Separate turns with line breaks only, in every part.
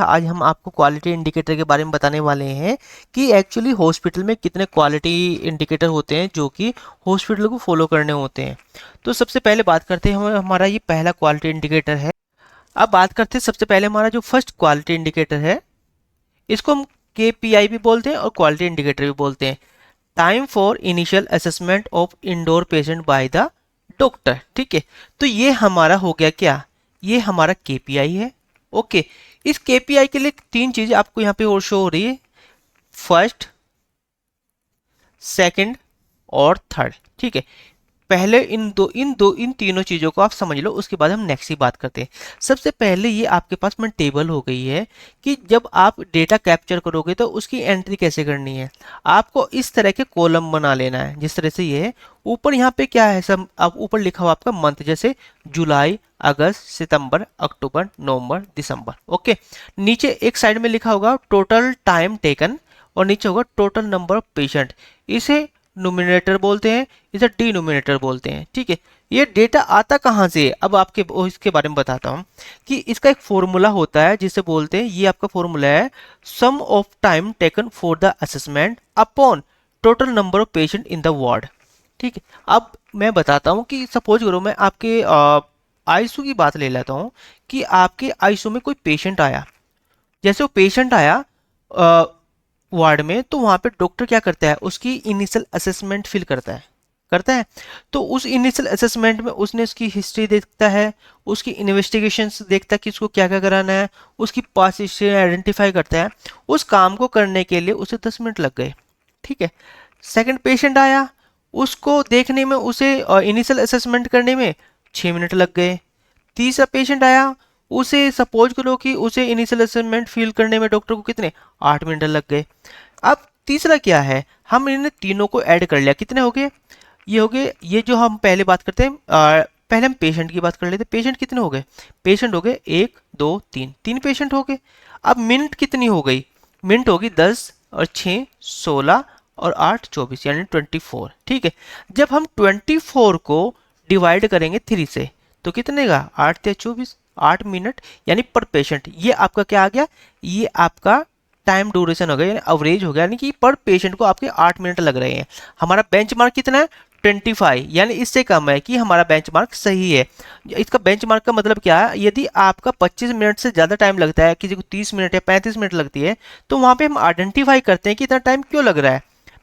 आज हम आपको क्वालिटी इंडिकेटर के बारे में बताने वाले हैं कि एक्चुअली हॉस्पिटल में कितने क्वालिटी इंडिकेटर होते हैं जो कि हॉस्पिटल को फॉलो करने होते हैं। तो सबसे पहले बात करते हैं हमारा ये पहला क्वालिटी इंडिकेटर है। अब बात करते हैं सबसे पहले हमारा जो फर्स्ट क्वालिटी इंडिकेटर है, इसको हम KPI भी बोलते हैं और क्वालिटी इंडिकेटर भी बोलते हैं। Time for initial assessment of indoor patient by the doctor. ठीक है, तो ये हमारा हो गया क्या, ये हमारा KPI है। ओके, इस KPI के लिए तीन चीजें आपको यहाँ पे और शो हो रही है, फर्स्ट, सेकंड और थर्ड। ठीक है, पहले इन तीनों चीजों को आप समझ लो, उसके बाद हम नेक्स्ट की बात करते हैं। सबसे पहले ये आपके पास में टेबल हो गई है कि जब आप डेटा कैप्चर करोगे तो उसकी एंट्री कैसे करनी है। आपको इस तरह के कॉलम बना लेना है, जिस तरह से ये है। ऊपर यहाँ पे क्या है, सब आप ऊपर लिखा हुआ आपका मंथ, जैसे जुलाई, अगस्त, सितंबर, अक्टूबर, नवंबर, दिसंबर। ओके, नीचे एक साइड में लिखा होगा टोटल टाइम टेकन और नीचे होगा टोटल नंबर ऑफ पेशेंट। इसे नोमिनेटर बोलते हैं, इसे डिनोमिनेटर बोलते हैं। ठीक है, ये डेटा आता कहाँ से है, अब आपके इसके बारे में बताता हूँ कि इसका एक फॉर्मूला होता है जिसे बोलते हैं, ये आपका फॉर्मूला है sum of time taken for the assessment upon total number of patient in the ward. ठीक है, अब मैं बताता हूँ कि सपोज करो मैं आपके आईसीयू की बात ले लेता हूँ कि आपके आईसीयू में कोई पेशेंट आया। जैसे वो पेशेंट आया वार्ड में, तो वहां पे डॉक्टर क्या करता है, उसकी इनिशियल असेसमेंट फिल करता है। तो उस इनिशियल असेसमेंट में उसने उसकी हिस्ट्री देखता है, उसकी इन्वेस्टिगेशंस देखता है कि उसको क्या क्या कराना है, उसकी पास्ट हिस्ट्री आइडेंटिफाई करता है। उस काम को करने के लिए उसे 10 मिनट लग गए। ठीक है, सेकंड पेशेंट आया, उसको देखने में, उसे इनिशियल असेसमेंट करने में 6 मिनट लग गए। तीसरा पेशेंट आया, उसे सपोज करो कि उसे इनिशियल असेसमेंट फिल करने में डॉक्टर को कितने 8 मिनट लग गए। अब तीसरा क्या है, हम इन तीनों को ऐड कर लिया, कितने हो गए, ये हो गए। ये जो हम पहले बात करते हैं, पहले हम पेशेंट की बात कर लेते हैं। पेशेंट कितने हो गए, पेशेंट हो गए 1 2 3, 3 पेशेंट हो गए। अब मिनट कितनी हो गई, मिनट होगी 10 और 6 16 और 8 24, यानी 24। ठीक है, जब हम 24 को डिवाइड करेंगे 3 से तो कितने का, 8 या 24, 8 मिनट यानी पर पेशेंट। ये आपका क्या आ गया, ये आपका टाइम ड्यूरेशन हो गया, यानी एवरेज हो गया, यानी कि पर पेशेंट को आपके 8 मिनट लग रहे हैं। हमारा बेंचमार्क कितना है, 25, यानी इससे कम है कि हमारा बेंचमार्क सही है। इसका बेंचमार्क का मतलब क्या है, यदि आपका 25 मिनट से ज़्यादा टाइम लगता है, किसी को 30 मिनट या 35 मिनट लगती है, तो वहाँ पे हम आइडेंटिफाई करते हैं कि इतना टाइम क्यों लग रहा है।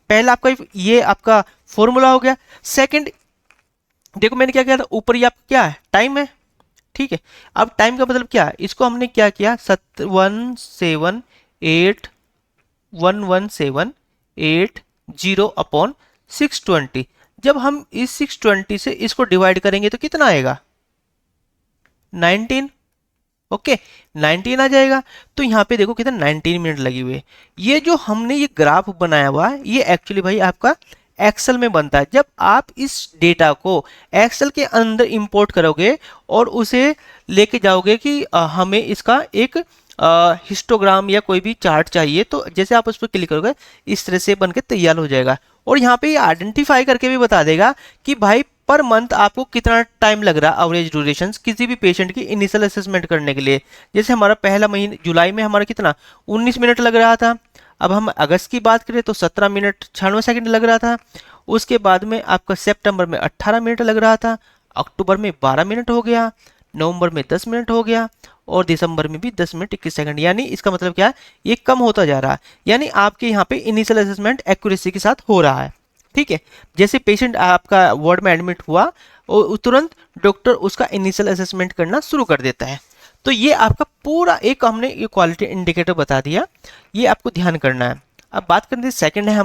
पहला आपका ये आपका फॉर्मूला हो गया। सेकंड, देखो मैंने क्या किया था, ऊपर ये आपका क्या है, टाइम है। ठीक है, अब टाइम का मतलब क्या है, इसको हमने क्या किया, 11780 अपॉन 620। जब हम इस 620 से इसको डिवाइड करेंगे तो कितना आएगा, 19। ओके, 19 आ जाएगा। तो यहाँ पे देखो कितना 19 मिनट लगी हुई है। ये जो हमने ये ग्राफ बनाया हुआ है, ये एक्चुअली भाई आपका एक्सेल में बनता है। जब आप इस डेटा को एक्सेल के अंदर इंपोर्ट करोगे और उसे लेके जाओगे कि हमें इसका एक हिस्टोग्राम या कोई भी चार्ट चाहिए, तो जैसे आप उस पर क्लिक करोगे इस तरह से बनके तैयार हो जाएगा। और यहाँ पे ये आइडेंटिफाई करके भी बता देगा कि भाई पर मंथ आपको कितना टाइम लग रहा है, एवरेज ड्यूरेशन किसी भी पेशेंट की इनिशियल असेसमेंट करने के लिए। जैसे हमारा पहला महीने जुलाई में हमारा कितना 19 मिनट लग रहा था। अब हम अगस्त की बात करें तो 17 मिनट 96 सेकंड लग रहा था। उसके बाद में आपका सितंबर में 18 मिनट लग रहा था, अक्टूबर में 12 मिनट हो गया, नवंबर में 10 मिनट हो गया और दिसंबर में भी 10 मिनट 21 सेकंड। यानी इसका मतलब क्या है, ये कम होता जा रहा है, यानी आपके यहाँ पे इनिशियल असेसमेंट एक्यूरेसी के साथ हो रहा है। ठीक है, जैसे पेशेंट आपका वार्ड में एडमिट हुआ और तुरंत डॉक्टर उसका इनिशियल असेसमेंट करना शुरू कर देता है। तो ये आपका पूरा एक हमने ये क्वालिटी इंडिकेटर बता दिया, ये आपको ध्यान करना है। अब बात करते हैं सेकंड है